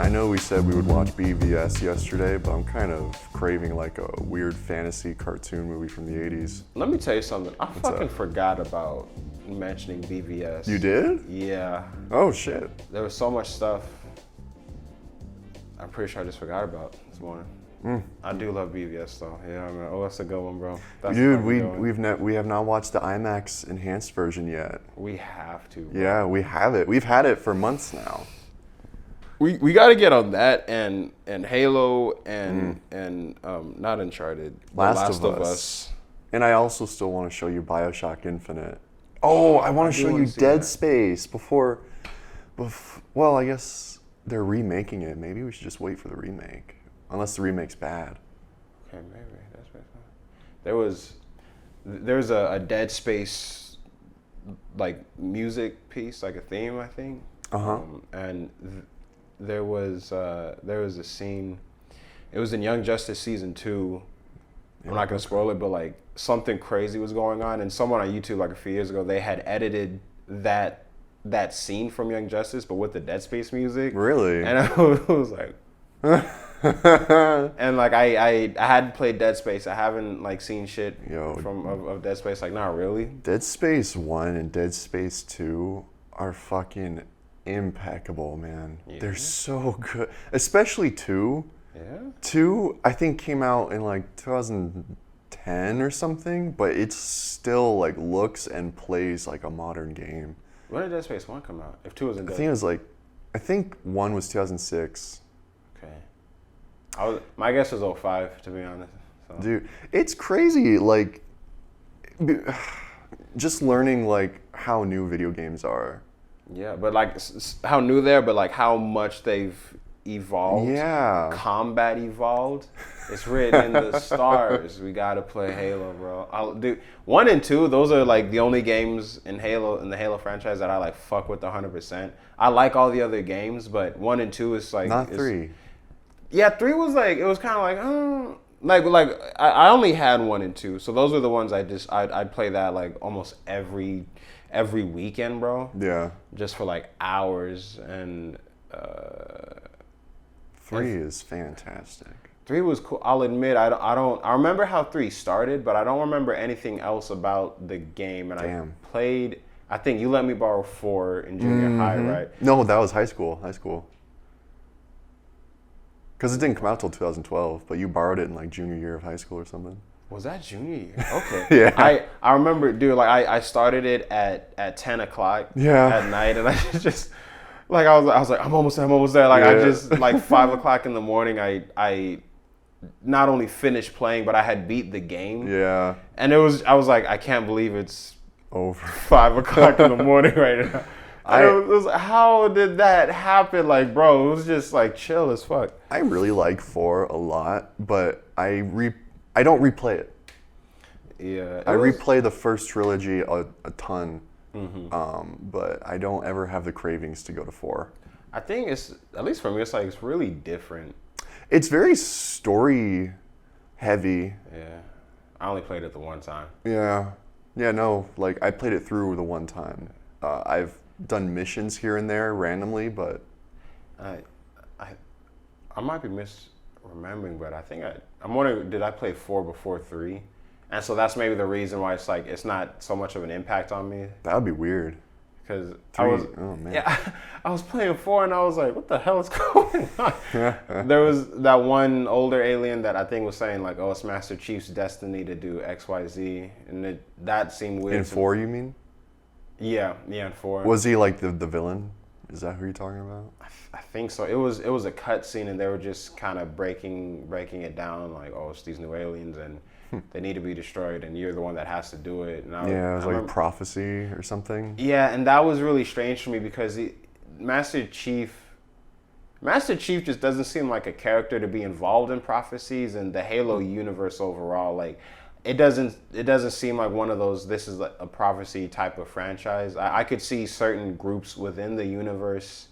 I know we said we would watch BVS yesterday, but I'm kind of craving like a weird fantasy cartoon movie from the 80s. Let me tell you something. I fucking up? forgot about mentioning BVS. You did? Yeah. Oh shit. There was so much stuff I'm pretty sure I just forgot about this morning. I do love BVS though. Yeah, I mean, oh, that's a good one, bro. That's Dude, we have not watched the IMAX enhanced version yet. We have to. Bro. Yeah, we have it. We've had it for months now. We got to get on that and Halo and not Uncharted. Last of Us. And I also still want to show you BioShock Infinite. Oh, I want to show you Dead Space before. Well, I guess they're remaking it. Maybe we should just wait for the remake, unless the remake's bad. Okay, maybe that's fine. There's a Dead Space like music piece, like a theme, I think. There was a scene. It was in Young Justice season 2. I'm not gonna spoil it, but like something crazy was going on, and someone on YouTube like a few years ago, they had edited that scene from Young Justice, but with the Dead Space music. Really? And I was like, and like I hadn't played Dead Space. I haven't like seen shit of Dead Space. Like, not really. Dead Space 1 and Dead Space 2 are fucking impeccable, man. Yeah. They're so good, especially 2. Yeah. 2, I think, came out in like 2010 or something, but it still like looks and plays like a modern game. When did Dead Space 1 come out? If 2 was in Dead I think 1 was 2006. Okay. My guess was 05, to be honest. So. Dude, it's crazy, like, just learning like how new video games are. Yeah, but like how new they're, but like how much they've evolved. Yeah. Combat evolved. It's written in the stars. We gotta play Halo, bro. Dude, 1 and 2, those are like the only games in the Halo franchise that I like fuck with 100%. I like all the other games, but 1 and 2 is like not 3. Yeah, 3 was like, it was kind of like I only had 1 and 2, so those were the ones I'd play that like almost every weekend, bro. Yeah. Just for like hours, and 3 is fantastic. 3 was cool. I'll admit, I remember how 3 started, but I don't remember anything else about the game. And Damn. I played, I think you let me borrow 4 in junior high, right? No, that was high school. Because it didn't come out till 2012, but you borrowed it in like junior year of high school or something. Was that junior year? Okay. Yeah. I remember, dude, like I started it at 10 o'clock at night, and I just like I was like, I'm almost there. Like I just like 5 o'clock in the morning, I not only finished playing, but I had beat the game. Yeah. And I was like, I can't believe it's over 5 o'clock in the morning right now. It was how did that happen? Like, bro, it was just like chill as fuck. I really like 4 a lot, but I don't replay it. Yeah. I replay the first trilogy a ton, but I don't ever have the cravings to go to 4. I think it's, at least for me, it's like it's really different. It's very story heavy. Yeah. I only played it the one time. Yeah. Yeah, no, like I played it through the one time. I've done missions here and there randomly, but I might be misremembering, but I think I'm wondering, did I play 4 before 3? And so that's maybe the reason why it's like it's not so much of an impact on me. That would be weird. Because oh man, I was playing 4 and I was like, what the hell is going on? There was that one older alien that I think was saying like, oh, it's Master Chief's destiny to do X, Y, Z, and that seemed weird. In 4, you mean? Yeah, in 4. Was he like the villain? Is that who you're talking about? I think so. It was a cut scene, and they were just kind of breaking it down, like, oh, it's these new aliens, and they need to be destroyed, and you're the one that has to do it. And it was like a prophecy or something. Yeah, and that was really strange for me because Master Chief just doesn't seem like a character to be involved in prophecies, and the Halo universe overall, like, it doesn't seem like one of those, this is a prophecy type of franchise. I could see certain groups within the universe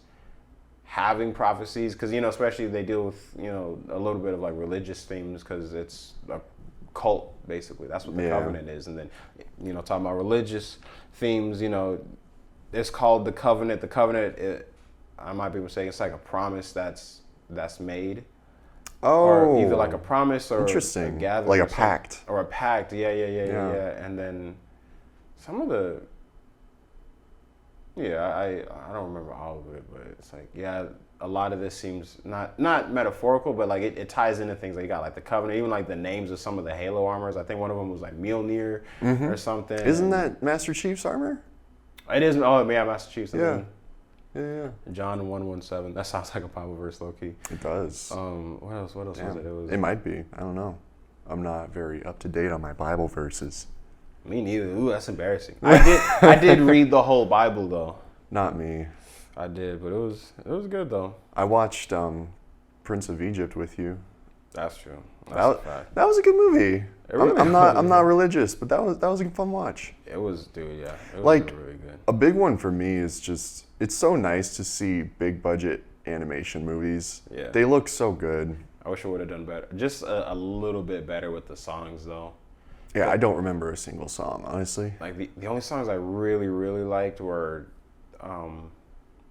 having prophecies, because, especially if they deal with, a little bit of like religious themes, because it's a cult, basically. That's what the Covenant is. And then, talking about religious themes, it's called the Covenant. The Covenant, I might be mistaken. It's like a promise that's made. Oh, Or either like a promise or interesting. A gathering, Like a pact. Or a pact. Yeah. And then some of the. Yeah, I don't remember all of it, but it's like, yeah, a lot of this seems not metaphorical, but like it ties into things like you got like the covenant, even like the names of some of the Halo armors. I think one of them was like Mjolnir or something. Isn't that Master Chief's armor? It is. Oh, yeah, Master Chief's. Yeah. Yeah. John 1:17. That sounds like a Bible verse, low key. It does. What else was it? It might be. I don't know. I'm not very up to date on my Bible verses. Me neither. Ooh, that's embarrassing. I did read the whole Bible though. Not me. I did, but it was good though. I watched Prince of Egypt with you. That's true. That's a fact. That was a good movie. Really I'm not religious, but that was a fun watch. It was, dude. Yeah, it was Like, really good. A big one for me is just it's so nice to see big budget animation movies. Yeah. They look so good. I wish I would have done better. Just a little bit better with the songs though. Yeah, I don't remember a single song, honestly. Like the only songs I really liked were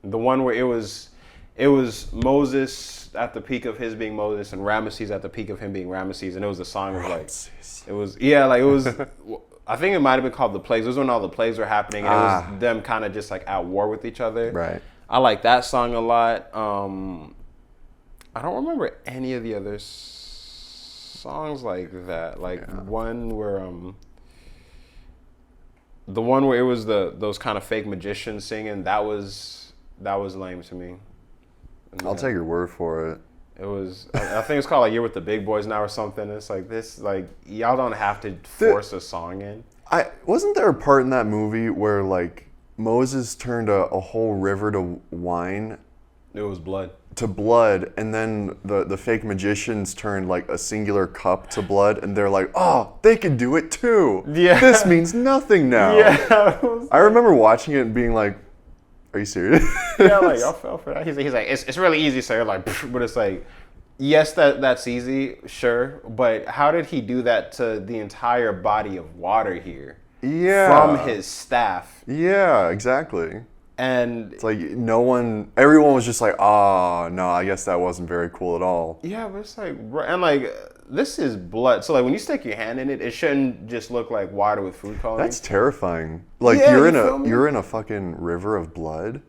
the one where it was Moses at the peak of his being Moses and Ramesses at the peak of him being Ramesses, and it was a song of like it was I think it might have been called The Plagues. It was when all the plagues were happening and it was them kind of just like at war with each other. Right. I like that song a lot. I don't remember any of the other songs like that. Like one where the one where it was those kind of fake magicians singing, that was lame to me. I'll take your word for it. It was, I think it's called like You're With the Big Boys Now or something. It's like this, like y'all don't have to force a song in. Wasn't there a part in that movie where like Moses turned a whole river to wine? It was blood. To blood, and then the fake magicians turned like a singular cup to blood, and they're like, oh, they can do it too. Yeah. This means nothing now. Yeah. I remember watching it and being like, are you serious? Yeah, like y'all fell for that. He's like, it's really easy, sir. Like, but it's like, yes, that's easy, sure, but how did he do that to the entire body of water here? Yeah. From his staff. Yeah, exactly. And it's like everyone was just like, oh, no, I guess that wasn't very cool at all. Yeah, but it's like, and like, this is blood. So like, when you stick your hand in it, it shouldn't just look like water with food coloring. That's terrifying. Like, yeah, you're in a fucking river of blood.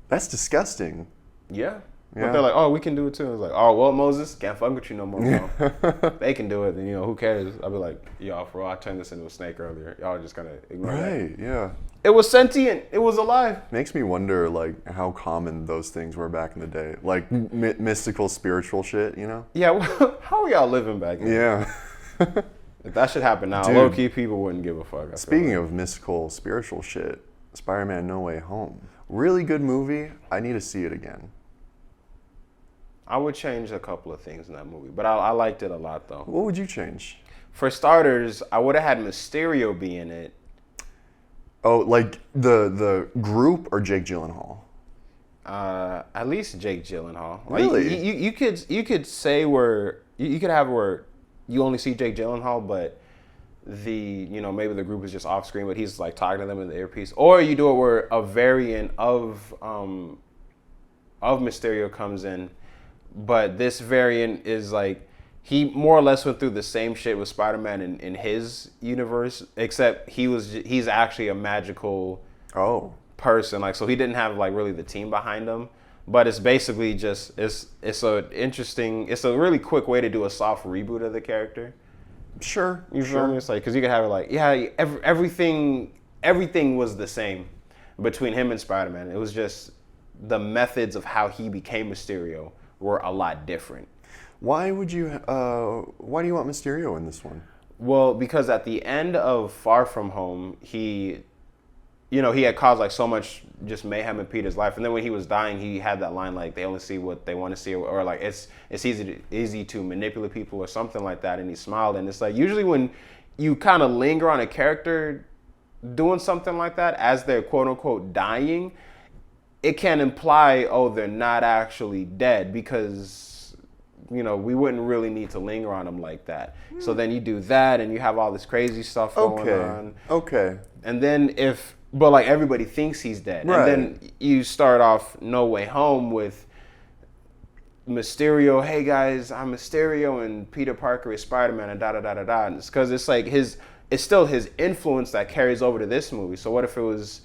That's disgusting. Yeah. But they're like, oh, we can do it too. It's like, oh, well, Moses, can't fuck with you no more, bro. They can do it, then, who cares? I'll be like, y'all, for real, I turned this into a snake earlier. Y'all just gonna ignore that. Right, yeah. It was sentient. It was alive. Makes me wonder, like, how common those things were back in the day. Like, mystical, spiritual shit, Yeah, well, how are y'all living back then? Yeah. If that should happen now, Dude, low-key people wouldn't give a fuck. Speaking of mystical, spiritual shit, Spiderman No Way Home. Really good movie. I need to see it again. I would change a couple of things in that movie, but I liked it a lot, though. What would you change? For starters, I would have had Mysterio be in it. Oh, like the group or Jake Gyllenhaal? At least Jake Gyllenhaal. Really? Like, you could say where you could have where you only see Jake Gyllenhaal, but maybe the group is just off screen, but he's like talking to them in the earpiece, or you do it where a variant of Mysterio comes in, but this variant is like he more or less went through the same shit with Spider-Man in his universe, except he's actually a magical person. Like, so he didn't have like really the team behind him, but it's basically just it's a really quick way to do a soft reboot of the character. Sure. You feel me? It's like, because you could have it like, everything was the same between him and Spider-Man. It was just the methods of how he became Mysterio were a lot different. Why do you want Mysterio in this one? Well, because at the end of Far From Home, he had caused like so much just mayhem in Peter's life, and then when he was dying, he had that line like, they only see what they want to see, or like it's easy to manipulate people or something like that, and he smiled. And it's like, usually when you kind of linger on a character doing something like that as they're quote unquote dying, it can imply, oh, they're not actually dead, because we wouldn't really need to linger on them like that. So then you do that, and you have all this crazy stuff going on. Okay. And then if but like everybody thinks he's dead. Right. And then you start off No Way Home with Mysterio, hey guys, I'm Mysterio, and Peter Parker is Spider-Man, and da da da da da. And it's because it's like it's still his influence that carries over to this movie. So what if it was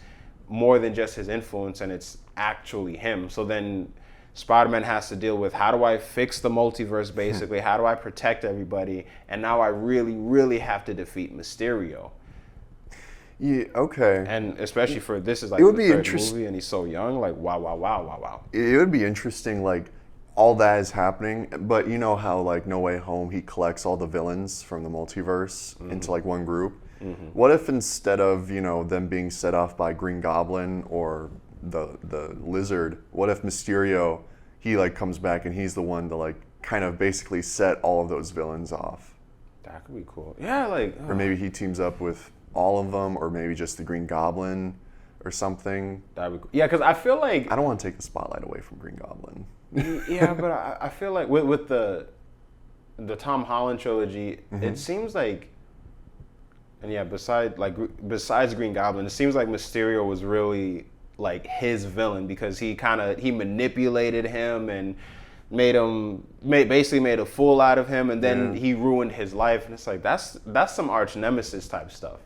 more than just his influence and it's actually him? So then Spider-Man has to deal with, how do I fix the multiverse, basically? How do I protect everybody? And now I really, really have to defeat Mysterio. Yeah, okay. And especially for this is like It would the be third interest- movie and he's so young, like wow. It would be interesting, like, all that is happening, but you know how, like, No Way Home, he collects all the villains from the multiverse into, like, one group? What if instead of, you know, them being set off by Green Goblin or the Lizard, what if Mysterio, he, like, comes back and he's the one to, like, kind of basically set all of those villains off? That could be cool. Yeah, like... Or maybe he teams up with all of them, or maybe just the Green Goblin or something. That'd be cool. Yeah, because I feel like... I don't want to take the spotlight away from Green Goblin. Yeah, but I feel like with the Tom Holland trilogy, it seems like... And yeah, besides Green Goblin, it seems like Mysterio was really like his villain, because he manipulated him and basically made a fool out of him, and then he ruined his life. And it's like that's some arch nemesis type stuff.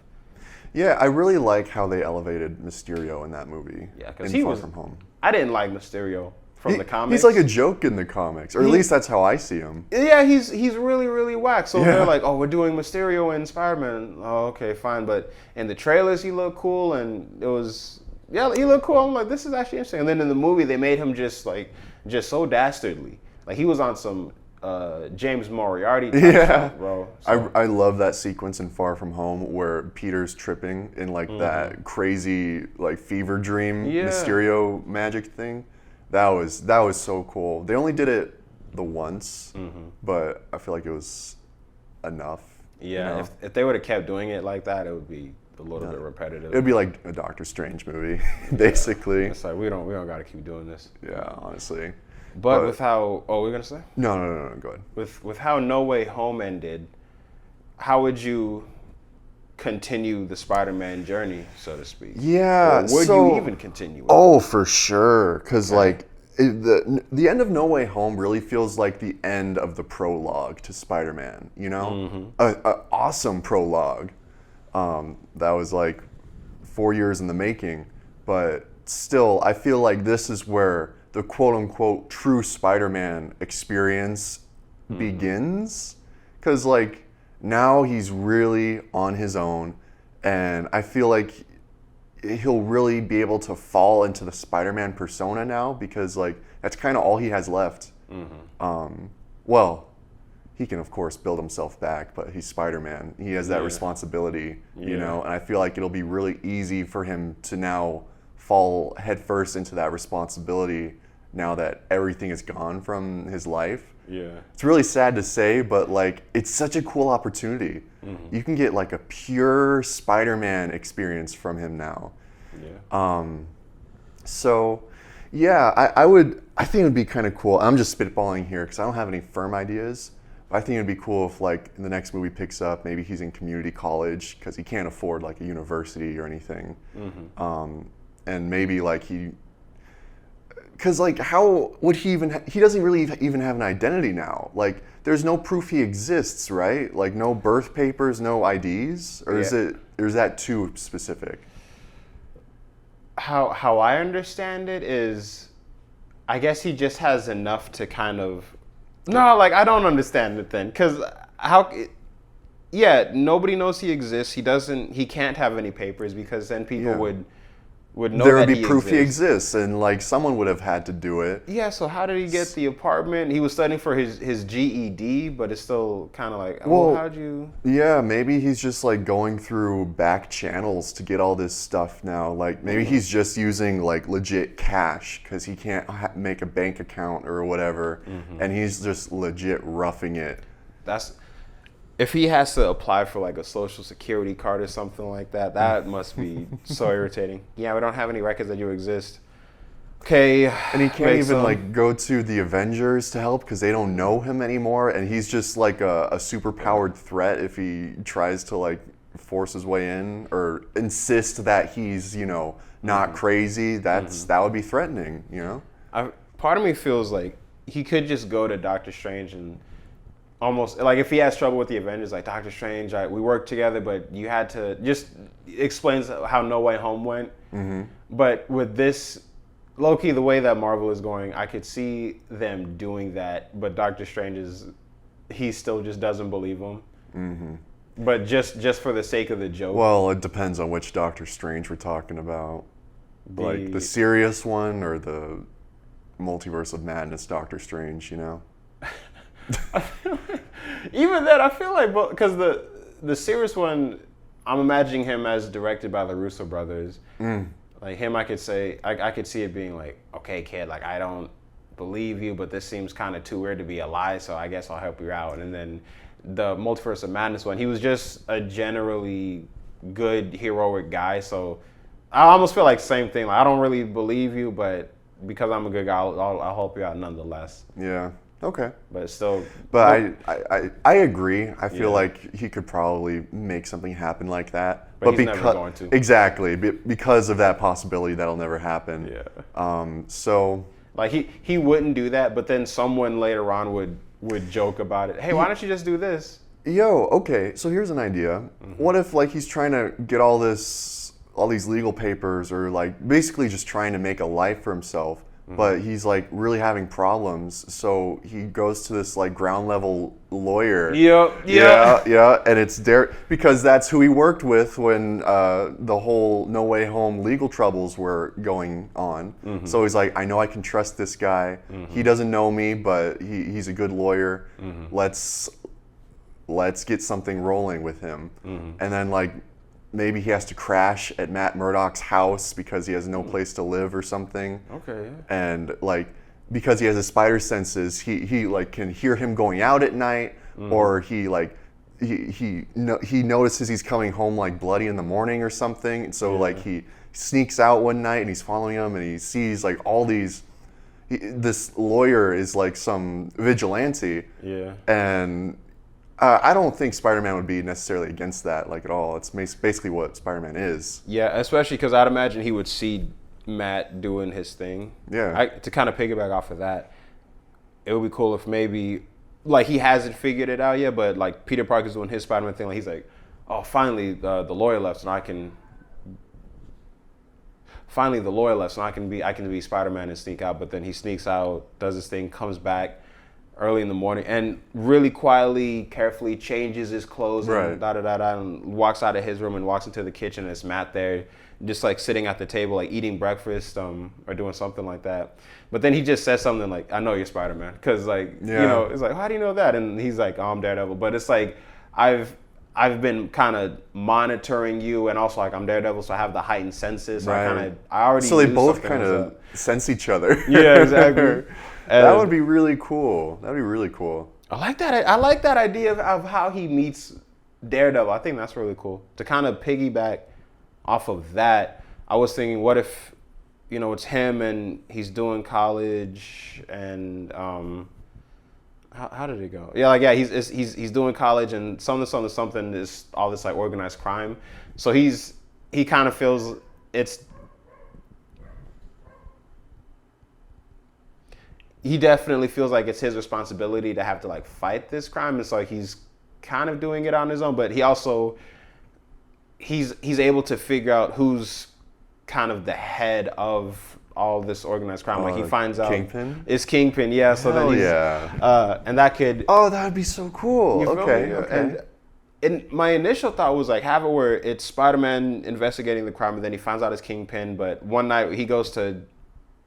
Yeah, I really like how they elevated Mysterio in that movie. Yeah, because in Far From Home. I didn't like Mysterio from the comics. He's like a joke in the comics, or at least that's how I see him. Yeah, he's really, really whack. So they're like, oh, we're doing Mysterio and Spider-Man. Oh, okay, fine. But in the trailers, he looked cool, and he looked cool. I'm like, this is actually interesting. And then in the movie, they made him just so dastardly. Like, he was on some James Moriarty type stuff, bro. So. I love that sequence in Far From Home where Peter's tripping in like that crazy like fever dream Mysterio magic thing. That was so cool. They only did it the once, but I feel like it was enough. Yeah, you know? if they would have kept doing it like that, it would be a little bit repetitive. It would be like a Doctor Strange movie, basically. It's like we don't got to keep doing this. Yeah, honestly. But with how we're gonna say? No, go ahead. With how No Way Home ended, how would you continue the Spider-Man journey, so to speak? Yeah, or would you even continue it? Oh, for sure, because like the end of No Way Home really feels like the end of the prologue to Spider-Man. You know, a awesome prologue. That was like 4 years in the making, but still, I feel like this is where the quote-unquote true Spider-Man experience begins, because like now he's really on his own, and I feel like he'll really be able to fall into the Spider-Man persona now, because like that's kind of all he has left. Well, he can of course build himself back, but he's Spider-Man. He has that responsibility, you know, and I feel like it'll be really easy for him to now fall headfirst into that responsibility now that everything is gone from his life. Yeah. It's really sad to say, but like it's such a cool opportunity. You can get like a pure Spider-Man experience from him now. Yeah. So yeah, I think it would be kind of cool. I'm just spitballing here because I don't have any firm ideas. But I think it'd be cool if like the next movie picks up, maybe he's in community college because he can't afford like a university or anything. And maybe like because like how would he even, he doesn't really even have an identity now. Like there's no proof he exists, right? Like no birth papers, no IDs, or is that too specific? How I understand it is, I guess he just has enough to kind of, no, like I don't understand it then, because nobody knows he exists. He can't have any papers, because then people would know there that would be proof he exists. exists, and like someone would have had to do it. Yeah, so how did he get the apartment? He was studying for his GED, but it's still kind of like, well, how'd you? Yeah, maybe he's just like going through back channels to get all this stuff now. Like maybe he's just using like legit cash because he can't make a bank account or whatever, and he's just legit roughing it. If he has to apply for like a social security card or something like that, that must be so irritating. Yeah, we don't have any records that you exist. Okay. And he can't even like go to the Avengers to help because they don't know him anymore, and he's just like a super powered threat if he tries to like force his way in or insist that he's, not crazy, that would be threatening, Part of me feels like he could just go to Doctor Strange and almost, like, if he has trouble with the Avengers, like, Doctor Strange, we worked together, but you had to, just explains how No Way Home went. But with this, low-key, the way that Marvel is going, I could see them doing that, but Doctor Strange he still just doesn't believe him. But just for the sake of the joke. Well, it depends on which Doctor Strange we're talking about. Like the serious one or the Multiverse of Madness Doctor Strange, Even then, I feel like, because the serious one, I'm imagining him as directed by the Russo brothers. Like him, I could say, I could see it being like, okay, kid, like, I don't believe you, but this seems kind of too weird to be a lie, so I guess I'll help you out. And then the Multiverse of Madness one, he was just a generally good, heroic guy, so I almost feel like same thing. Like, I don't really believe you, but because I'm a good guy, I'll help you out nonetheless. Yeah. Okay. But still. But I agree. I feel like he could probably make something happen like that. But he's never going to. Exactly. Because of that possibility, that'll never happen. Yeah. So. Like he wouldn't do that, but then someone later on would joke about it. Hey, why don't you just do this? Okay. So here's an idea. What if like he's trying to get all these legal papers, or like basically just trying to make a life for himself, but he's like really having problems, so he goes to this like ground level lawyer. Yeah, and it's because that's who he worked with when the whole No Way Home legal troubles were going on. So he's like, I know I can trust this guy. He doesn't know me, but he's a good lawyer. Let's get something rolling with him. And then like maybe he has to crash at Matt Murdock's house because he has no place to live or something. Okay. And like because he has his spider senses, he like can hear him going out at night, or he like he notices he's coming home like bloody in the morning or something. And so like he sneaks out one night and he's following him, and he sees like all these. This lawyer is like some vigilante. Yeah. And I don't think Spider-Man would be necessarily against that, like, at all. It's basically what Spider-Man is. Yeah, especially because I'd imagine he would see Matt doing his thing. Yeah. To kind of piggyback off of that, it would be cool if maybe, like, he hasn't figured it out yet, but, like, Peter Parker's doing his Spider-Man thing. Like, he's like, oh, finally the lawyer left, and I can... Finally, the lawyer left, so I can be Spider-Man and sneak out. But then he sneaks out, does his thing, comes back early in the morning, and really quietly, carefully changes his clothes and and walks out of his room and walks into the kitchen, and it's Matt there, just like sitting at the table, like eating breakfast or doing something like that. But then he just says something like, I know you're Spider-Man, because like, it's like, how do you know that? And he's like, oh, I'm Daredevil. But it's like, I've been kind of monitoring you, and also like I'm Daredevil, so I have the heightened senses. So I already. So they both kind of sense each other. Yeah, exactly. That would be really cool. That'd be really cool. I like that. I like that idea of how he meets Daredevil. I think that's really cool. To kind of piggyback off of that, I was thinking, what if, it's him and he's doing college and how did it go? Yeah, he's doing college and something is all this like organized crime. So he kind of feels he definitely feels like it's his responsibility to have to like fight this crime. It's like he's kind of doing it on his own, but he also he's able to figure out who's kind of the head of all this organized crime. Like he finds out Kingpin? It's Kingpin, yeah. So then and that could that would be so cool. Okay. And my initial thought was like have it where it's Spider-Man investigating the crime, and then he finds out it's Kingpin. But one night he goes to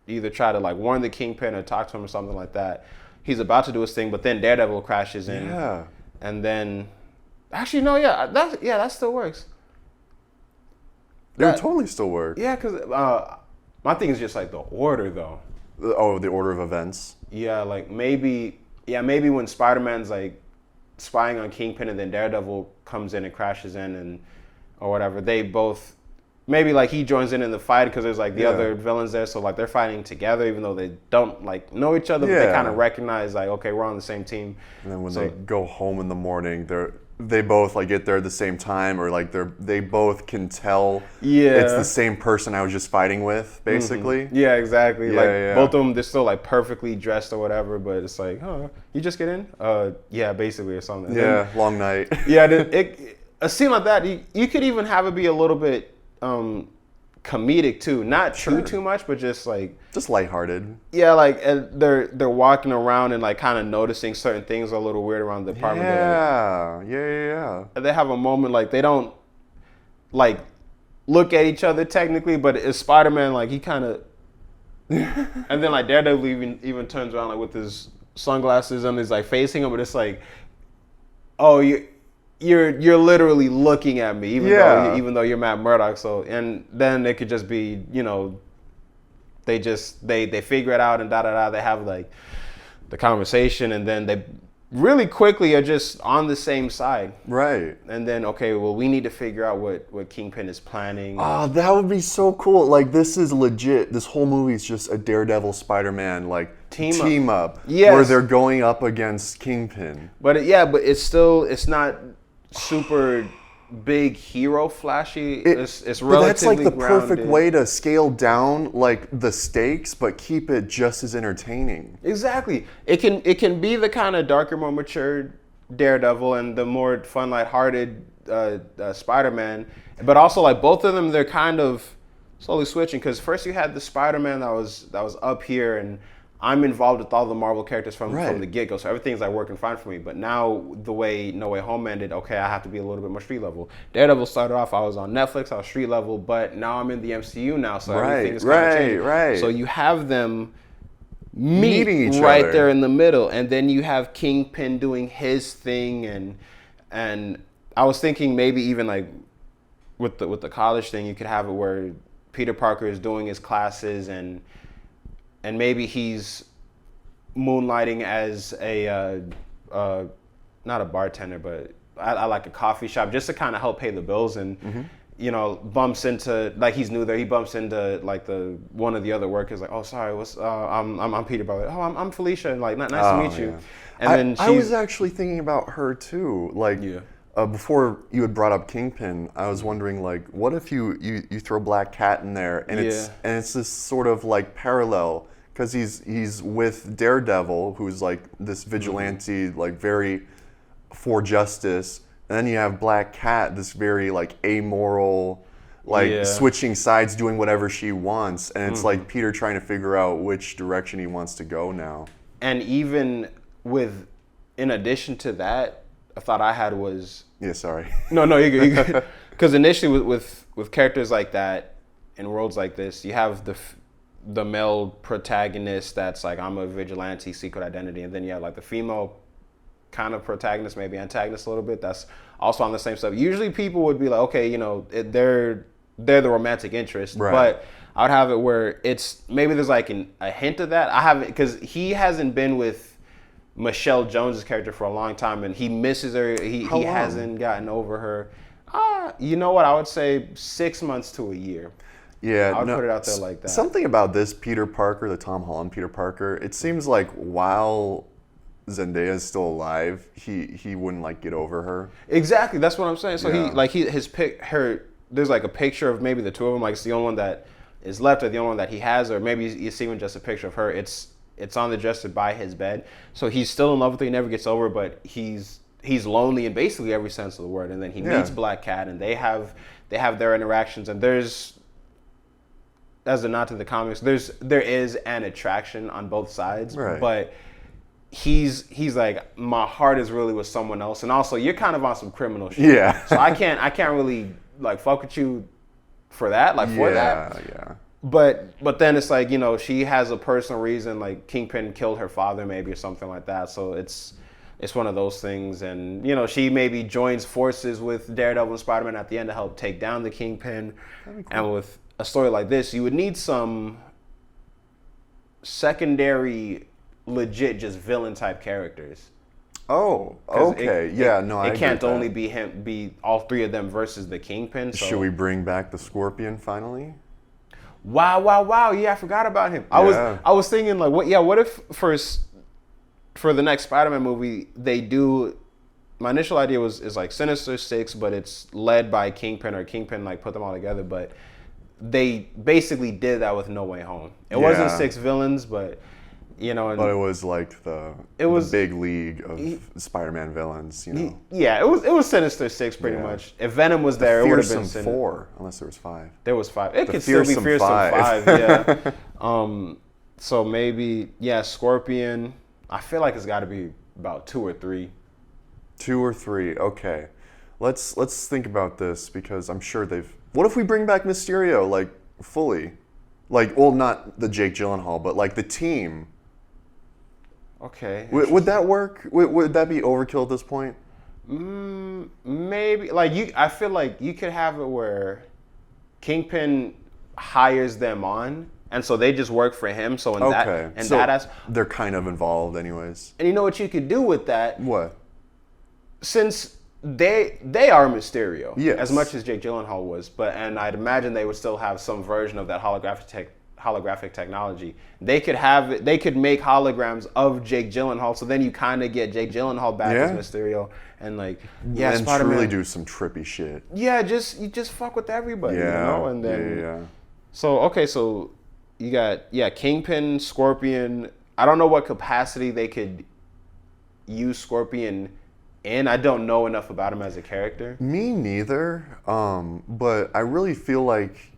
either try to like warn the Kingpin or talk to him or something like that. He's about to do his thing, but then Daredevil crashes in. Yeah. And then, actually no, that still works. It would totally still work. Yeah, because my thing is just like the order though. Oh, the order of events. Yeah, like maybe when Spider-Man's like spying on Kingpin and then Daredevil comes in and crashes in or whatever, they both. Maybe like he joins in the fight because there's like the other villains there, so like they're fighting together even though they don't like know each other, but they kind of recognize like, okay, we're on the same team. And then when they go home in the morning, they both like get there at the same time, or like they both can tell Yeah. it's the same person I was just fighting with, basically. Yeah, exactly. Yeah, Like yeah. both of them, they're still like perfectly dressed or whatever, but it's like, oh, you just get in? Yeah, basically, or something. And Yeah, long night. yeah, a scene like that, you could even have it be a little bit comedic too, not too much, but just like Just lighthearted. yeah, like and they're walking around and like kind of noticing certain things are a little weird around the apartment. Yeah. And they have a moment like they don't like look at each other technically, but it's Spider-Man like he kind of and then like Daredevil even turns around like with his sunglasses and he's like facing him, but it's like, oh, you're literally looking at me, even though you're Matt Murdock. So and then it could just be, you know, they figure it out and they have like the conversation and then they really quickly are just on the same side. Right. And then okay, well we need to figure out what Kingpin is planning. Oh, that would be so cool. Like this is legit. This whole movie is just a Daredevil Spider-Man like team up. Yes. Where they're going up against Kingpin. But it's not super big hero flashy. It's relatively But that's like the grounded. perfect way to scale down like the stakes, but keep it just as entertaining. Exactly. It can be the kind of darker, more mature Daredevil and the more fun, lighthearted Spider-Man. But also like both of them, they're kind of slowly switching because first you had the Spider-Man that was up here and I'm involved with all the Marvel characters from the get-go, so everything's like working fine for me. But now the way No Way Home ended, okay, I have to be a little bit more street level. Daredevil started off, I was on Netflix, I was street level, but now I'm in the MCU now, so everything is kind of changing. Right. So you have them meeting each right other. there in the middle, and then you have Kingpin doing his thing, and I was thinking maybe even like with the college thing, you could have it where Peter Parker is doing his classes and maybe he's moonlighting as a not a bartender, but I like a coffee shop just to kind of help pay the bills and you know bumps into like he's new there. He bumps into like the one of the other workers like, oh sorry, what's I'm Peter Parker. Oh I'm Felicia and like nice to meet you. And then I was actually thinking about her too. Like before you had brought up Kingpin, I was wondering like, what if you throw Black Cat in there and it's this sort of like parallel. Because he's with Daredevil, who's like this vigilante, like very for justice, and then you have Black Cat, this very like amoral, like switching sides, doing whatever she wants, and it's like Peter trying to figure out which direction he wants to go now. And even in addition to that, a thought I had was No, you're good. Because initially with characters like that in worlds like this, you have the male protagonist that's like, I'm a vigilante, secret identity, and then you have like the female kind of protagonist, maybe antagonist a little bit, that's also on the same stuff. Usually people would be like, okay, you know, they're the romantic interest, but I would have it where it's maybe there's like a hint of that. I haven't, because he hasn't been with Michelle Jones's character for a long time, and he misses her. He hasn't gotten over her. You know what? I would say 6 months to a year. Yeah, I would put it out there like that. Something about this Peter Parker, the Tom Holland Peter Parker, it seems like while Zendaya is still alive, he wouldn't like get over her. Exactly, that's what I'm saying. So there's like a picture of maybe the two of them, like it's the only one that is left or the only one that he has, or maybe it's even just a picture of her. It's on the dresser by his bed. So he's still in love with her, he never gets over, but he's lonely in basically every sense of the word. And then he meets Black Cat and they have their interactions, and there's, as a nod to the comics, there is an attraction on both sides, but he's like, my heart is really with someone else, and also you're kind of on some criminal shit. Yeah. So I can't really like fuck with you for that, like for that. Yeah. But then it's like, you know, she has a personal reason, like Kingpin killed her father maybe or something like that. So it's one of those things, and you know, she maybe joins forces with Daredevil and Spider-Man at the end to help take down the Kingpin. That'd be cool. And with a story like this, you would need some secondary, legit, just villain type characters. Oh, okay. It can't only be all three of them versus the Kingpin. So. Should we bring back the Scorpion finally? Wow. Yeah, I forgot about him. I was thinking like, what if for the next Spider-Man movie they do my initial idea is like Sinister Six, but it's led by Kingpin, or Kingpin like put them all together. But they basically did that with No Way Home. It wasn't 6 villains, but and but it was like the big league of Spider-Man villains. Yeah, it was Sinister Six pretty much. If Venom was there, it would have been Fearsome 4, unless there was 5. There was 5. It could still be Fearsome 5. Yeah. So maybe Scorpion. I feel like it's got to be about 2 or 3. 2 or 3. Okay, let's think about this, because I'm sure they've. What if we bring back Mysterio like fully, like, well, not the Jake Gyllenhaal, but like the team? Okay. Would that work? Would that be overkill at this point? Maybe. I feel like you could have it where Kingpin hires them on, and so they just work for him. So they're kind of involved anyways. And you know what you could do with that? What? Since they are Mysterio, yes, as much as Jake Gyllenhaal was, and I'd imagine they would still have some version of that holographic technology. They could make holograms of Jake Gyllenhaal, so then you kind of get Jake Gyllenhaal back as Mysterio, and and Spider-Man, truly do some trippy shit. Yeah, you just fuck with everybody, and then so you got Kingpin, Scorpion. I don't know what capacity they could use Scorpion in. I don't know enough about him as a character. Me neither. But I really feel like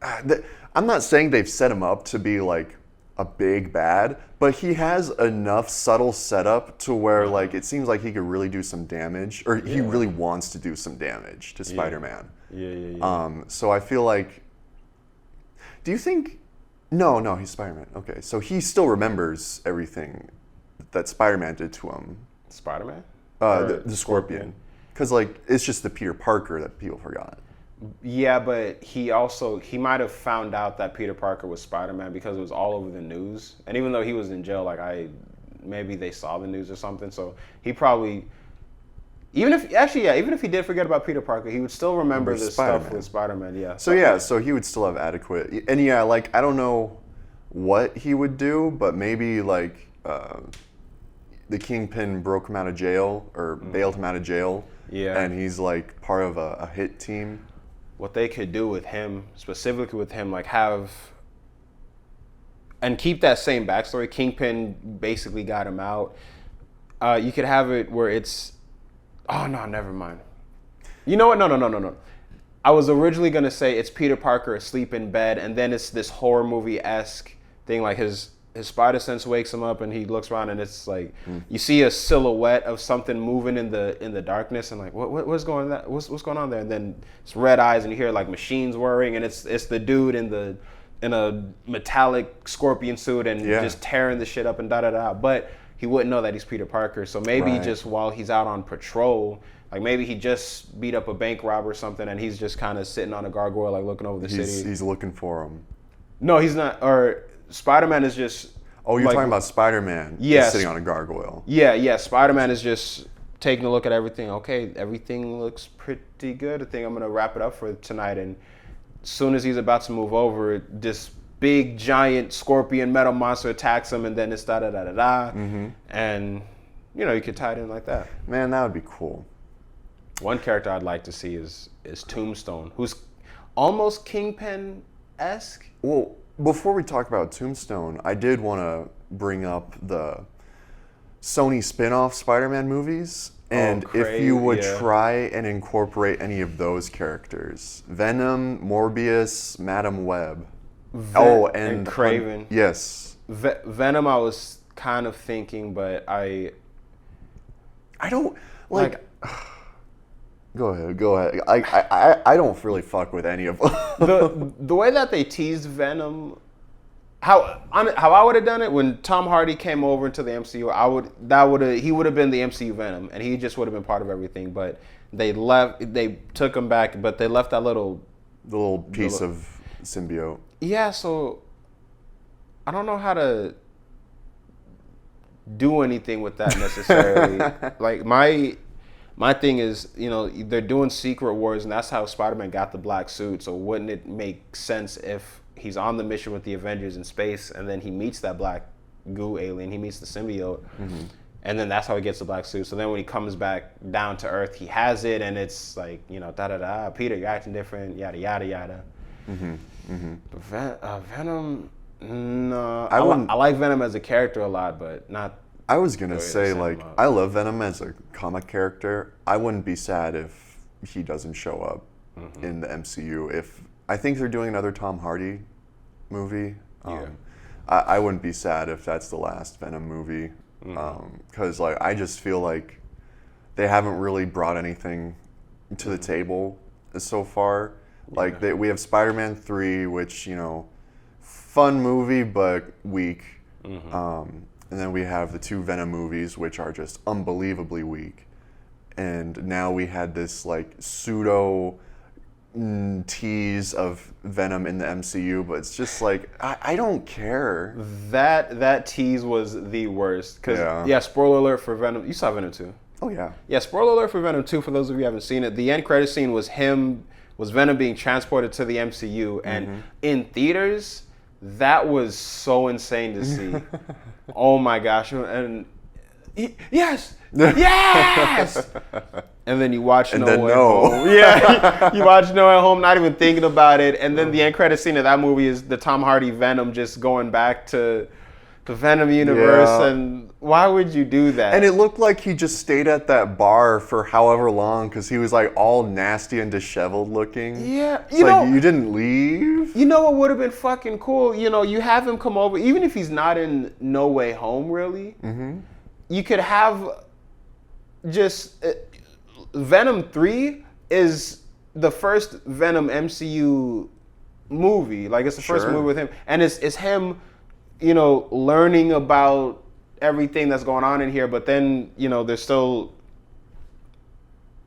I'm not saying they've set him up to be like a big bad, but he has enough subtle setup to where like it seems like he could really do some damage, or he really wants to do some damage to Spider-Man. Yeah. So I feel like. Do you think? No, he's Spider-Man. Okay, so he still remembers everything that Spider-Man did to him. Spider-Man? The Scorpion. Because like it's just the Peter Parker that people forgot. Yeah, but he might have found out that Peter Parker was Spider-Man because it was all over the news. And even though he was in jail, maybe they saw the news or something. So he probably, even if he did forget about Peter Parker, he would still remember the stuff with Spider-Man. Yeah. So he would still have adequate. And I don't know what he would do, but maybe like the Kingpin broke him out of jail or bailed him out of jail. Yeah. And he's like part of a hit team. What they could do with him, specifically with him, like and keep that same backstory. Kingpin basically got him out. You could have it where it's, oh no, never mind. You know what? No. I was originally gonna say it's Peter Parker asleep in bed, and then it's this horror movie-esque thing, like his spider sense wakes him up and he looks around and it's like you see a silhouette of something moving in the darkness, and like what's going on there, and then it's red eyes and you hear like machines whirring, and it's the dude in a metallic scorpion suit and just tearing the shit up and da. But he wouldn't know that he's Peter Parker, so maybe just while he's out on patrol, like maybe he just beat up a bank robber or something and he's just kind of sitting on a gargoyle like looking over the city. He's looking for him. No, he's not. Or Spider-Man is just... Oh, you're talking about Spider-Man sitting on a gargoyle. Yeah. Spider-Man is just taking a look at everything. Okay, everything looks pretty good. I think I'm going to wrap it up for tonight. And as soon as he's about to move over, this big, giant scorpion metal monster attacks him, and then it's da-da-da-da-da. Mm-hmm. And, you could tie it in like that. Man, that would be cool. One character I'd like to see is Tombstone, who's almost Kingpin-esque. Well, before we talk about Tombstone, I did want to bring up the Sony spin-off Spider-Man movies. And if you would try and incorporate any of those characters. Venom, Morbius, Madam Web. And Kraven. Yes. Venom I was kind of thinking, but I don't, like Go ahead. I don't really fuck with any of them. The way that they teased Venom, how I would have done it when Tom Hardy came over into the MCU, he would have been the MCU Venom, and he just would have been part of everything. But they took him back, but they left that little piece of symbiote. Yeah, so I don't know how to do anything with that necessarily. Like my thing is, they're doing Secret Wars, and that's how Spider-Man got the black suit. So wouldn't it make sense if he's on the mission with the Avengers in space, and then he meets that black goo alien, he meets the symbiote, and then that's how he gets the black suit. So then when he comes back down to Earth, he has it, and it's like, you know, da-da-da, Peter, you're acting different, yada, yada, yada. But Venom, no. I like Venom as a character a lot, but not... I was going to say, like, I love Venom as a comic character. I wouldn't be sad if he doesn't show up in the MCU. I think they're doing another Tom Hardy movie. I wouldn't be sad if that's the last Venom movie. Because like I just feel like they haven't really brought anything to the table so far. Like we have Spider-Man 3, which, you know, fun movie but weak. And then we have the 2 Venom movies, which are just unbelievably weak. And now we had this like pseudo tease of Venom in the MCU, but it's just like I don't care. That tease was the worst. Cause spoiler alert for Venom. You saw Venom 2. Oh yeah. Yeah, spoiler alert for Venom 2 for those of you who haven't seen it. The end credit scene was Venom being transported to the MCU, and in theaters, that was so insane to see. Oh my gosh. And yes! And then you watch No Way Home. Yeah, you watch No Way Home, not even thinking about it. And then the end credit scene of that movie is the Tom Hardy Venom just going back to the Venom universe. Yeah. And why would you do that? And it looked like he just stayed at that bar for however long because he was like all nasty and disheveled looking. Yeah. It's like, you didn't leave? You know what would have been fucking cool? You know, you have him come over, even if he's not in No Way Home, really. You could have just... Venom 3 is the first Venom MCU movie. Like, it's the first movie with him. And it's him, you know, learning about everything that's going on in here. But then, you know, there's still...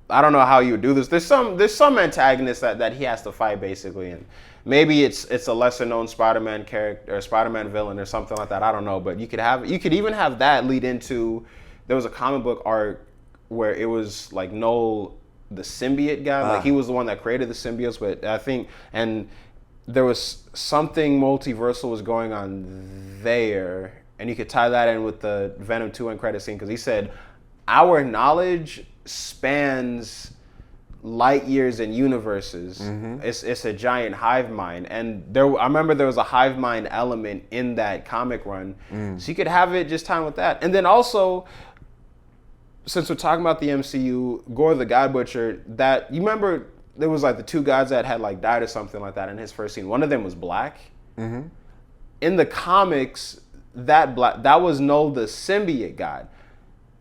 I don't know how you would do this. There's some antagonist that he has to fight, basically. And maybe it's a lesser-known Spider-Man character or Spider-Man villain or something like that. I don't know. But you could even have that lead into... There was a comic book arc where it was like Noel, the symbiote guy, like he was the one that created the symbiotes, but I think, and there was something multiversal was going on there, and you could tie that in with the Venom 2 end credit scene, because he said, our knowledge spans light years and universes. It's a giant hive mind, and I remember there was a hive mind element in that comic run, so you could have it just time with that, and then also, since we're talking about the MCU, Gore the God Butcher, that you remember there was like the 2 gods that had like died or something like that in his first scene. One of them was black. In the comics, that was Noel the symbiote god.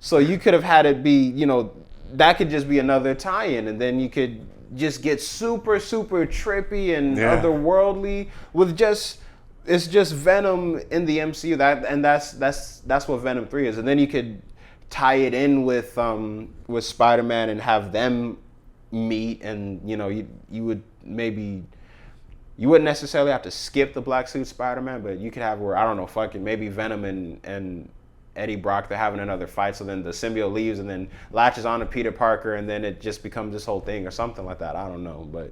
So you could have had it be, you know, that could just be another tie-in, and then you could just get super, super trippy and otherworldly with it's just Venom in the MCU. That's what Venom 3 is, and then you could tie it in with Spider-Man and have them meet, and you know you would maybe you wouldn't necessarily have to skip the black suit Spider-Man, but you could have where, I don't know, fucking maybe Venom and Eddie Brock, they're having another fight, so then the symbiote leaves and then latches on to Peter Parker, and then it just becomes this whole thing or something like that. I don't know, but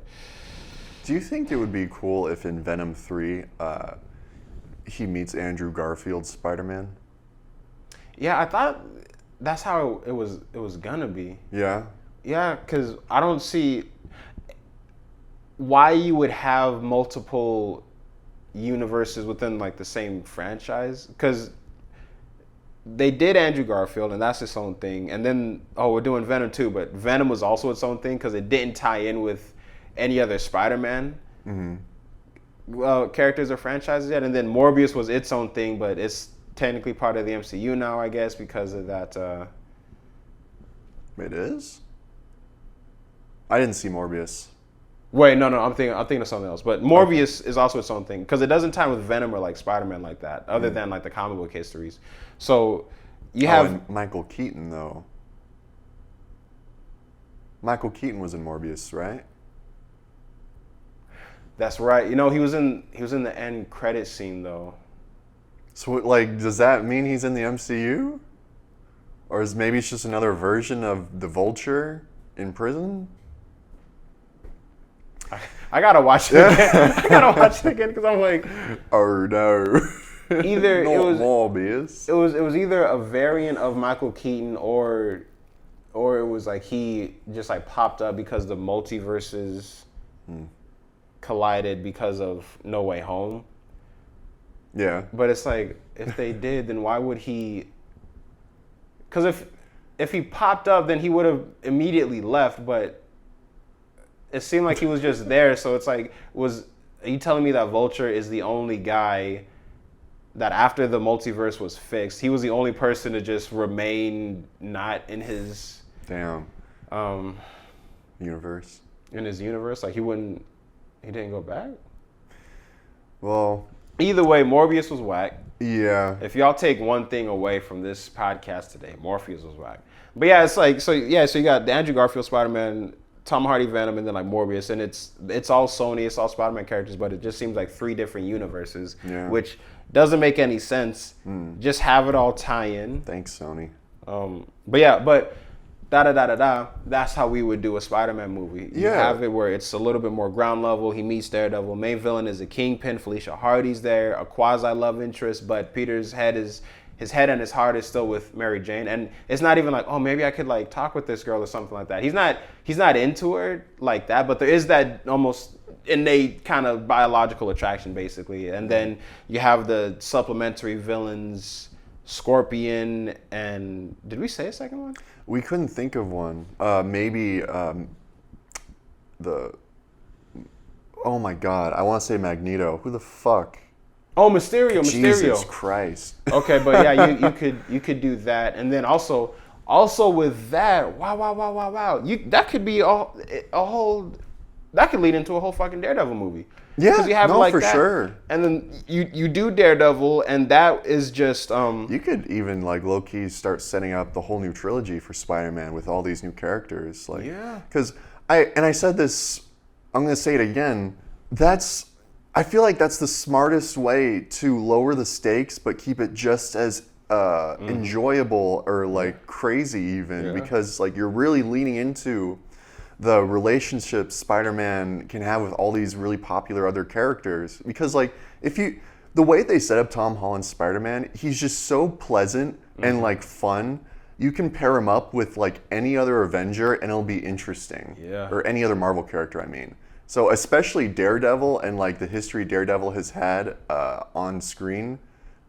do you think it would be cool if in Venom 3 he meets Andrew Garfield's Spider-Man? Yeah, I thought that's how it was gonna be. Yeah? Yeah, because I don't see why you would have multiple universes within like the same franchise, because they did Andrew Garfield and that's its own thing, and then we're doing Venom 2, but Venom was also its own thing because it didn't tie in with any other Spider-Man characters or franchises yet, and then Morbius was its own thing, but it's technically part of the MCU now, I guess, because of that. It is? I didn't see Morbius. Wait, no, I'm thinking of something else. But Morbius is also its own thing because it doesn't tie with Venom or like Spider-Man like that, other than like the comic book histories. So you have and Michael Keaton though. Michael Keaton was in Morbius, right? That's right. You know, he was in the end credit scene though. So, like, does that mean he's in the MCU? Or is maybe it's just another version of the Vulture in prison? I gotta watch it again. I gotta watch it again because I'm like, oh no. either Morbius. It was either a variant of Michael Keaton or it was like he just like popped up because the multiverses collided because of No Way Home. Yeah. But it's like, if they did, then why would he? Because if he popped up, then he would have immediately left. But it seemed like he was just there. So it's like, are you telling me that Vulture is the only guy that after the multiverse was fixed, he was the only person to just remain not in his universe? In his universe, like he didn't go back. Well, either way, Morbius was whack. Yeah. If y'all take one thing away from this podcast today, Morpheus was whack. But yeah, it's like so you got the Andrew Garfield Spider-Man, Tom Hardy Venom, and then like Morbius, and it's all Sony, it's all Spider-Man characters, but it just seems like 3 different universes, which doesn't make any sense. Just have it all tie in. Thanks, Sony. But that's how we would do a Spider-Man movie. You have it where it's a little bit more ground level. He meets Daredevil. Main villain is a Kingpin. Felicia Hardy's there, a quasi love interest, but Peter's head and his heart is still with Mary Jane. And it's not even like, oh, maybe I could like talk with this girl or something like that. He's not into her like that, but there is that almost innate kind of biological attraction, basically. And then you have the supplementary villains, Scorpion, and did we say a second one? We couldn't think of one. Maybe oh my God, I want to say Magneto. Who the fuck? Oh, Mysterio. Jesus Christ. Okay, but yeah, you could do that, and then also with that, wow. That could be a whole. That could lead into a whole fucking Daredevil movie. Yeah, you have no, like for that, sure. And then you do Daredevil, and that is just You could even like low key start setting up the whole new trilogy for Spider-Man with all these new characters. Like, because I said this, I'm gonna say it again. I feel like that's the smartest way to lower the stakes, but keep it just as enjoyable or like crazy even, because like you're really leaning into the relationships Spider-Man can have with all these really popular other characters. Because like the way they set up Tom Holland's Spider-Man, he's just so pleasant and like fun. You can pair him up with like any other Avenger and it'll be interesting. Yeah. Or any other Marvel character, I mean. So especially Daredevil and like the history Daredevil has had on screen,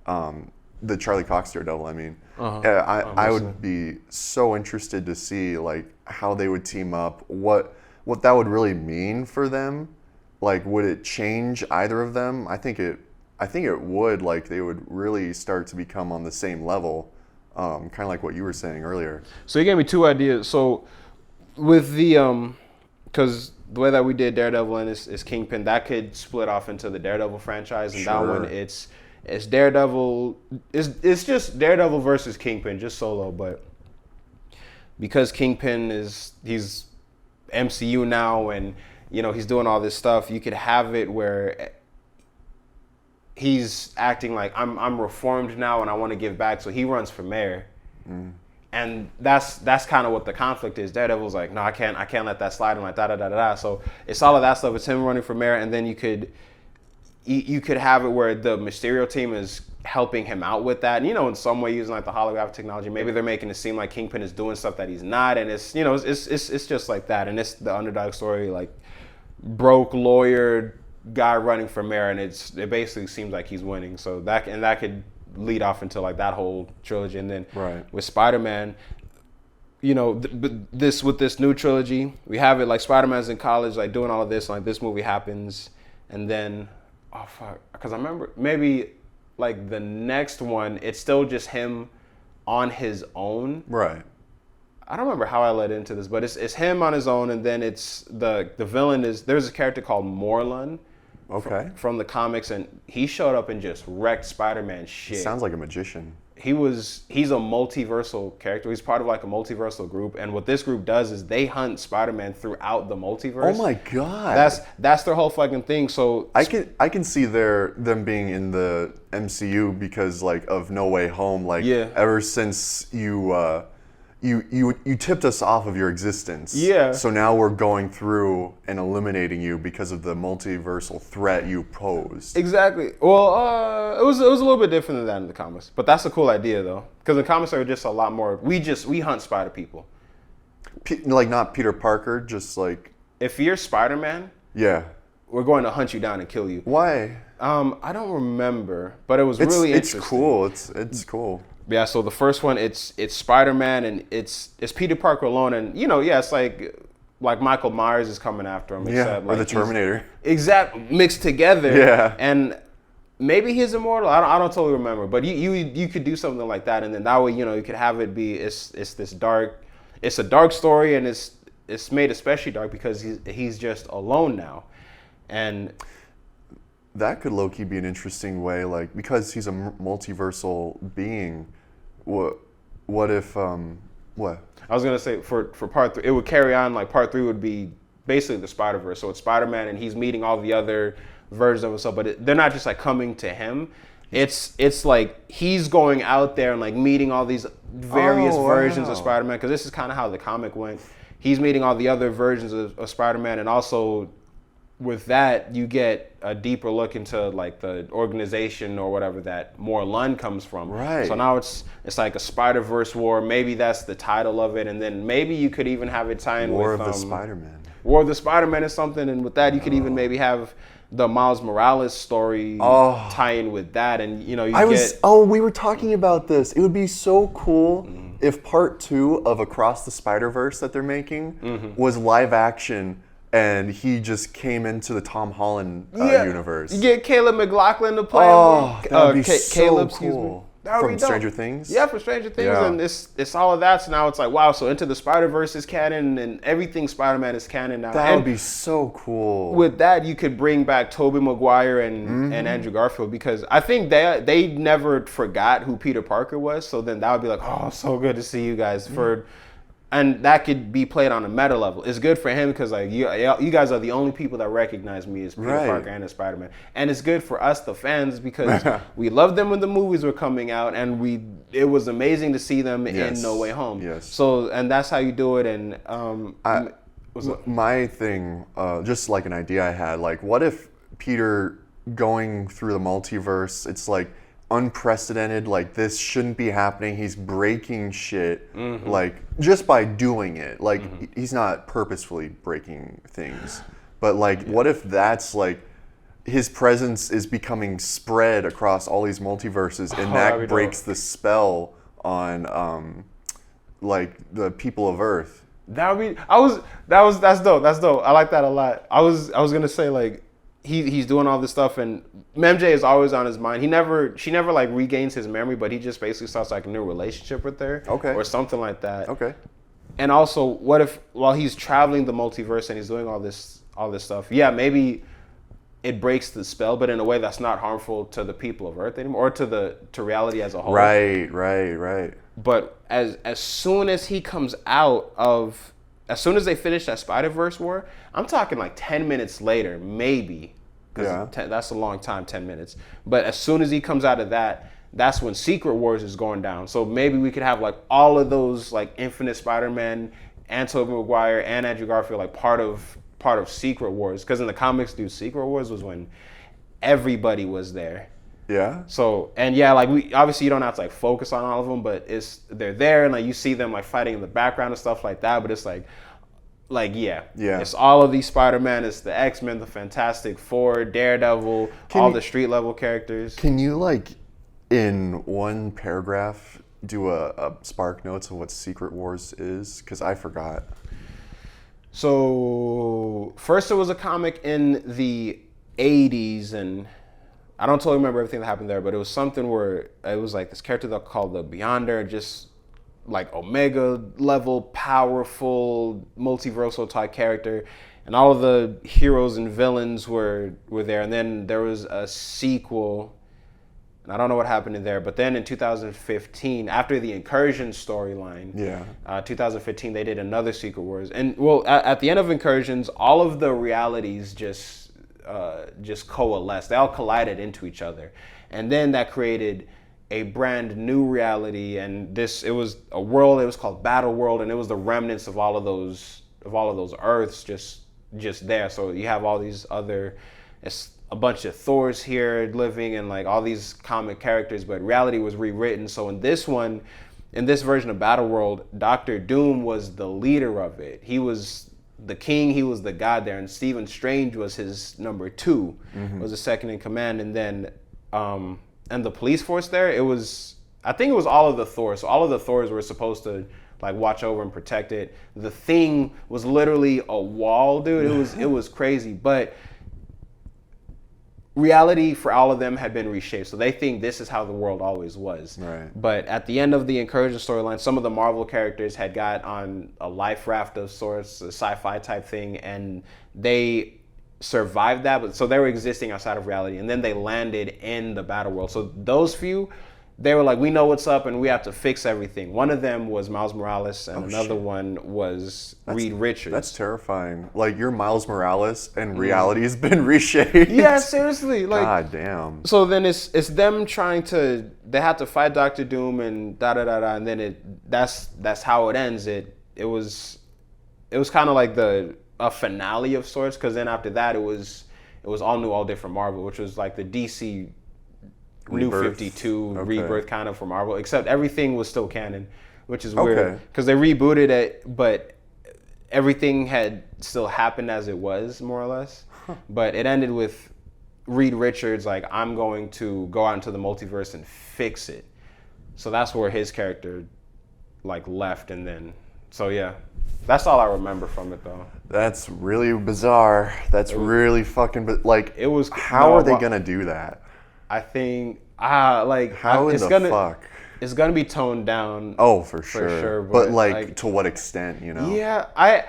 the Charlie Cox Daredevil, I mean. I would be so interested to see like how they would team up, what that would really mean for them. Like, would it change either of them? I think it would. Like, they would really start to become on the same level, kind of like what you were saying earlier. So you gave me 2 ideas. So with the because the way that we did Daredevil and is Kingpin, that could split off into the Daredevil franchise, and that one it's Daredevil. It's just Daredevil versus Kingpin, just solo. But because Kingpin he's MCU now, and he's doing all this stuff, you could have it where he's acting like I'm reformed now and I want to give back, so he runs for mayor. And that's kind of what the conflict is. Daredevil's like, no, I can't let that slide. I'm like, da. So it's all of that stuff. It's him running for mayor, and then you could have it where the Mysterio team is helping him out with that. And, in some way using like the holographic technology. Maybe they're making it seem like Kingpin is doing stuff that he's not, and it's it's just like that. And it's the underdog story, like broke lawyer guy running for mayor, and it basically seems like he's winning. So that could lead off into like that whole trilogy. And then with Spider-Man, with this new trilogy, we have it like Spider-Man's in college, like doing all of this, like this movie happens, and then because I remember maybe like the next one, it's still just him on his own. Right. I don't remember how I led into this, but it's him on his own, and then it's the villain there's a character called Morlun. Okay. From the comics, and he showed up and just wrecked Spider-Man's shit. Sounds like a magician. He's a multiversal character. He's part of like a multiversal group, and what this group does is they hunt Spider-Man throughout the multiverse. Oh my God. That's their whole fucking thing. So I can see them being in the MCU because like of No Way Home. Like ever since you you tipped us off of your existence. Yeah. So now we're going through and eliminating you because of the multiversal threat you posed. Exactly. Well, it was a little bit different than that in the comics, but that's a cool idea though, because the comics are just a lot more. We hunt spider people. Like not Peter Parker, just like. If you're Spider-Man, Yeah. we're going to hunt you down and kill you. Why? I don't remember, but it was really interesting. It's cool. It's cool. Yeah, so the first one, it's Spider-Man, and it's Peter Parker alone, and it's like Michael Myers is coming after him. Yeah, except, or the Terminator. Mixed together. Yeah. And maybe he's immortal. I don't totally remember, but you could do something like that, and then that way you could have it be it's this dark, it's a dark story, and it's made especially dark because he's just alone now, and. That could low-key be an interesting way, like, because he's a multiversal being, what if, what? I was going to say, for part 3, it would carry on, like, part 3 would be basically the Spider-Verse, so it's Spider-Man, and he's meeting all the other versions of himself, but they're not just, like, coming to him. It's like, he's going out there and, like, meeting all these various versions of Spider-Man, because this is kind of how the comic went. He's meeting all the other versions of Spider-Man, and also with that, you get a deeper look into like the organization or whatever that Morlun comes from. Right. So now it's like a Spider-Verse war. Maybe that's the title of it, and then maybe you could even have it tie in War with of the Spider-Man. War of the Spider-Man is something, and with that you could even maybe have the Miles Morales story tie in with that, and we were talking about this. It would be so cool if part 2 of Across the Spider-Verse that they're making was live action. And he just came into the Tom Holland universe. You get Caleb McLaughlin to play him. That would be Caleb, so cool. From Stranger Things? Yeah, from Stranger Things. And it's all of that. So now it's like, wow, so Into the Spider-Verse is canon and everything Spider-Man is canon now. That would be so cool. With that, you could bring back Tobey Maguire and Andrew Garfield, because I think they never forgot who Peter Parker was. So then that would be like, oh, so good to see you guys. And that could be played on a meta level. It's good for him because like you guys are the only people that recognize me as Peter Parker and as Spider-Man. And it's good for us, the fans, because we loved them when the movies were coming out, and it was amazing to see them in No Way Home. Yes. So, and that's how you do it. And my thing, just like an idea I had, like what if Peter going through the multiverse, it's like unprecedented, like this shouldn't be happening, he's breaking shit like just by doing it, like he's not purposefully breaking things, but like what if that's like his presence is becoming spread across all these multiverses, and that breaks the spell on like the people of Earth. That's dope. That's dope. I like that a lot. I was gonna say like he's doing all this stuff, and MJ is always on his mind. She never like regains his memory, but he just basically starts like a new relationship with her, or something like that. Okay. And also, what if while he's traveling the multiverse and he's doing all this stuff, maybe it breaks the spell, but in a way that's not harmful to the people of Earth anymore, or to reality as a whole. Right. But as soon as he comes out of, as soon as they finish that Spider-Verse war, I'm talking like 10 minutes later, maybe. Because that's a long time, 10 minutes. But as soon as he comes out of that, that's when Secret Wars is going down. So maybe we could have like all of those like Infinite Spider-Man and Tobey Maguire and Andrew Garfield like part of Secret Wars. Because in the comics, dude, Secret Wars was when everybody was there. Yeah. So, and like we obviously you don't have to like focus on all of them, but they're there, and like you see them like fighting in the background and stuff like that. But it's like it's all of these Spider-Man. It's the X-Men, the Fantastic Four, Daredevil, the street level characters. Can you like in one paragraph do a Spark Notes of what Secret Wars is? Because I forgot. So first it was a comic in the 80s, and I don't totally remember everything that happened there, but it was something where it was like this character that called the Beyonder, just like Omega level, powerful, multiversal type character. And all of the heroes and villains were there. And then there was a sequel, and I don't know what happened in there, but then in 2015, after the Incursion storyline, 2015, they did another Secret Wars. And well, at the end of Incursions, all of the realities just coalesced. They all collided into each other. And then that created a brand new reality, and it was a world. It was called Battle World, and it was the remnants of all of those Earths just there. So you have all these other, it's a bunch of Thors here living, and like all these comic characters, but reality was rewritten. So in this version of Battle World, Doctor Doom was the leader of it. He was the king, he was the god there, and Stephen Strange was his number 2, was the second in command, and then and the police force there, I think it was all of the Thors. So all of the Thors were supposed to like watch over and protect it. The Thing was literally a wall, dude. It was crazy, but reality for all of them had been reshaped. So they think this is how the world always was. Right. But at the end of the Incursion storyline, some of the Marvel characters had got on a life raft of sorts, a sci-fi type thing, and they survived that. But so they were existing outside of reality, and then they landed in the Battle World. So those few, they were like, we know what's up and we have to fix everything. One of them was Miles Morales, and another one was Reed Richards. That's terrifying. Like, you're Miles Morales and reality has been reshaped. Yeah, seriously. Like, God damn. So then it's them trying to, they have to fight Doctor Doom and da-da-da-da, and then that's how it ends. It was kind of like a finale of sorts, because then after that it was all new, all different Marvel, which was like the DC New 52 rebirth kind of for Marvel, except everything was still canon, which is weird because they rebooted it, but everything had still happened as it was, more or less. But it ended with Reed Richards like, I'm going to go out into the multiverse and fix it. So that's where his character like left, and then so yeah, that's all I remember from it though. That's really bizarre. That's really fucking. But like, it was. How are they gonna do that? I think fuck? It's gonna be toned down. Oh, for sure. But like, to what extent, you know? Yeah, I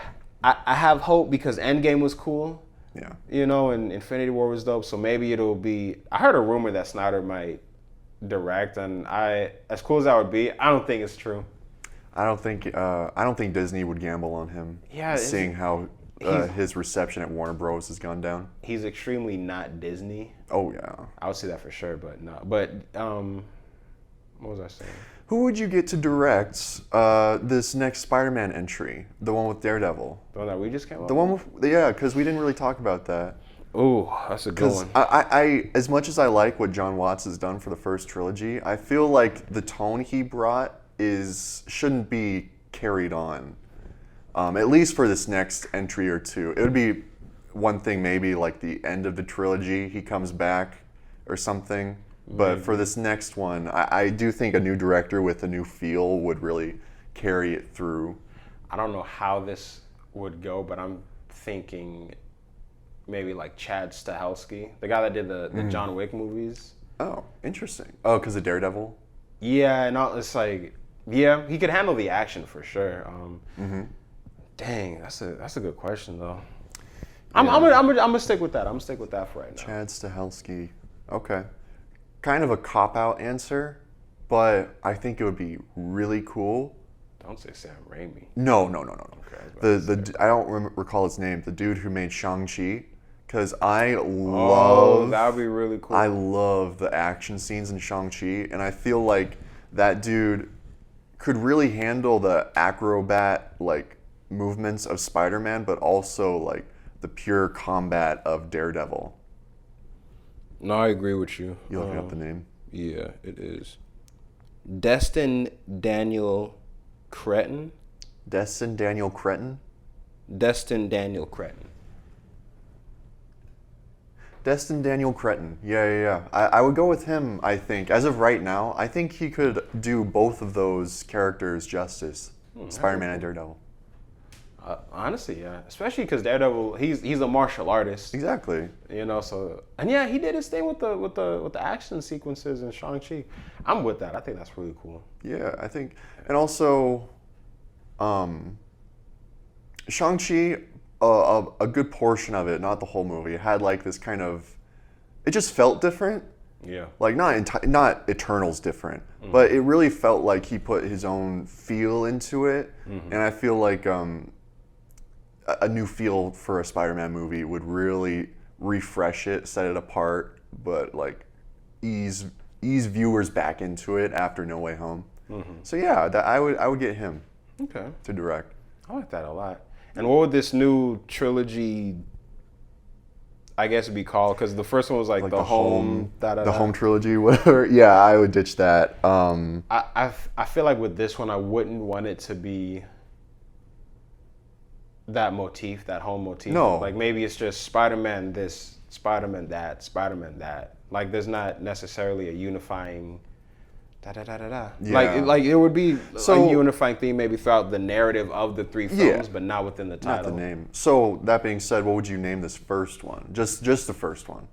have hope because Endgame was cool. Yeah. You know, and Infinity War was dope. So maybe it'll be. I heard a rumor that Snyder might direct, and as cool as that would be, I don't think it's true. I don't think Disney would gamble on him. Yeah. Seeing how his reception at Warner Bros. Has gone down. He's extremely not Disney. Oh yeah. I would say that for sure, but no. But what was I saying? Who would you get to direct this next Spider-Man entry? The one with Daredevil. The one that we just came up with? The one with, yeah, because we didn't really talk about that. Ooh, that's a good one. I as much as I like what John Watts has done for the first trilogy, I feel like the tone he brought shouldn't be carried on. At least for this next entry or two. It would be one thing maybe like the end of the trilogy, he comes back or something. But for this next one, I do think a new director with a new feel would really carry it through. I don't know how this would go, but I'm thinking maybe like Chad Stahelski, the guy that did the John Wick movies. Oh, interesting. Oh, because of Daredevil? Yeah, and it's like, yeah, he could handle the action for sure. Dang, that's a good question though. I'm gonna stick with that. I'm gonna stick with that for right now. Chad Stahelski. Okay. Kind of a cop-out answer, but I think it would be really cool. Don't say Sam Raimi. No. Okay, I don't recall his name. The dude who made Shang-Chi, because I love. Oh, that would be really cool. I love the action scenes in Shang-Chi, and I feel like that dude could really handle the acrobat like movements of Spider-Man, but also like the pure combat of Daredevil. No, I agree with you. You looking up the name? Yeah, it is. Destin Daniel Cretton. Destin Daniel Cretton. Destin Daniel Cretton. Destin Daniel Cretton. Yeah. I would go with him, I think. As of right now, I think he could do both of those characters justice. Spider-Man and Daredevil. Honestly, yeah. Especially because Daredevil, he's a martial artist. Exactly. You know, so and yeah, he did his thing with the action sequences in Shang-Chi. I'm with that. I think that's really cool. Yeah, I think, and also, Shang-Chi, a good portion of it, not the whole movie, had like this kind of, it just felt different. Yeah. Like not Eternals different, but it really felt like he put his own feel into it, and I feel like a new feel for a Spider-Man movie would really refresh it, set it apart, but like ease ease viewers back into it after No Way Home. So yeah, I would get him to direct. I like that a lot. And what would this new trilogy, I guess, be called? Because the first one was like the home the home trilogy, whatever. Yeah, I would ditch that. I feel like with this one, I wouldn't want it to be that motif, that home motif. No. Like maybe it's just Spider-Man this, Spider-Man that, Spider-Man that. Like there's not necessarily a unifying da-da-da-da-da. Yeah. Like it would be a unifying theme maybe throughout the narrative of the three films, but not within the title. Not the name. So that being said, what would you name this first one? Just the first one.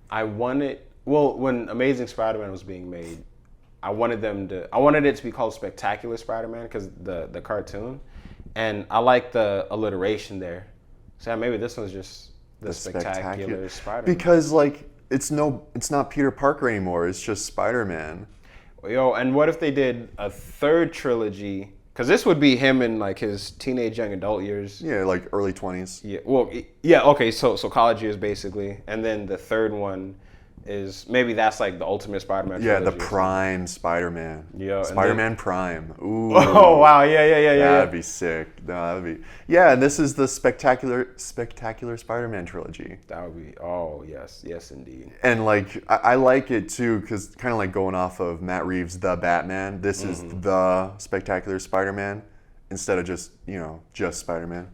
I wanted, well, when Amazing Spider-Man was being made, I wanted it to be called Spectacular Spider-Man because the cartoon, and I like the alliteration there. So maybe this one's just the Spectacular Spider-Man. Because like it's not Peter Parker anymore. It's just Spider-Man. Yo, and what if they did a third trilogy? Because this would be him in like his teenage young adult years. Yeah, like early 20s. Yeah. Well, yeah. Okay. So college years basically, and then the third one is maybe that's like the Ultimate Spider-Man. Yeah, the Prime Spider-Man. Yeah. Spider-Man Prime. Ooh. Oh wow! Yeah. That'd be sick. No, that'd be. Yeah, and this is the Spectacular Spider-Man trilogy. That would be. Oh yes, indeed. And like I like it too because kind of like going off of Matt Reeves' The Batman. This is the Spectacular Spider-Man instead of just Spider-Man.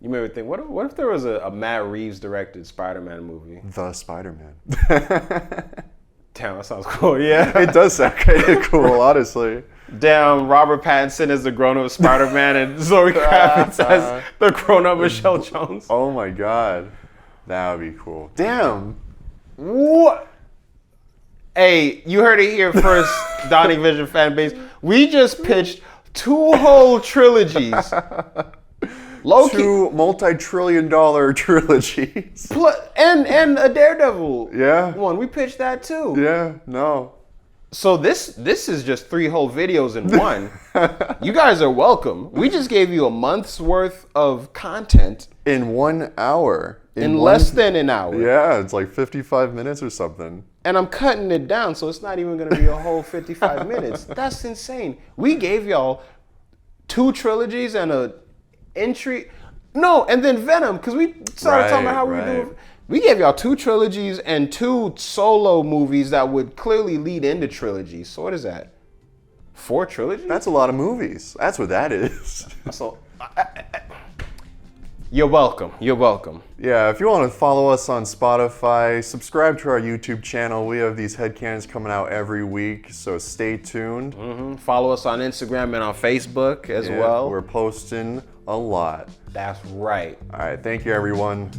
You made me think, what if there was a Matt Reeves directed Spider-Man movie? The Spider-Man. Damn, that sounds cool, yeah. It does sound kind of cool, honestly. Damn, Robert Pattinson as the grown-up Spider-Man and Zoe Kravitz as the grown-up Michelle Jones. Oh my god. That would be cool. Damn. What? Hey, you heard it here first, Donnie Vision fan base. We just pitched 2 whole trilogies. Two multi-trillion-dollar trilogies. And a Daredevil one. We pitched that too. Yeah, no. So this is just 3 whole videos in one. You guys are welcome. We just gave you a month's worth of content. In 1 hour. In less than an hour. Yeah, it's like 55 minutes or something. And I'm cutting it down, so it's not even going to be a whole 55 minutes. That's insane. We gave y'all 2 trilogies and a entry. No, and then Venom, because we started talking about how we were doing. We gave y'all 2 trilogies and 2 solo movies that would clearly lead into trilogies. So what is that? 4 trilogies? That's a lot of movies. That's what that is. So, you're welcome. You're welcome. Yeah, if you want to follow us on Spotify, subscribe to our YouTube channel. We have these HeadCanons coming out every week, so stay tuned. Follow us on Instagram and on Facebook as well. We're posting a lot. That's right. All right, thank you, everyone.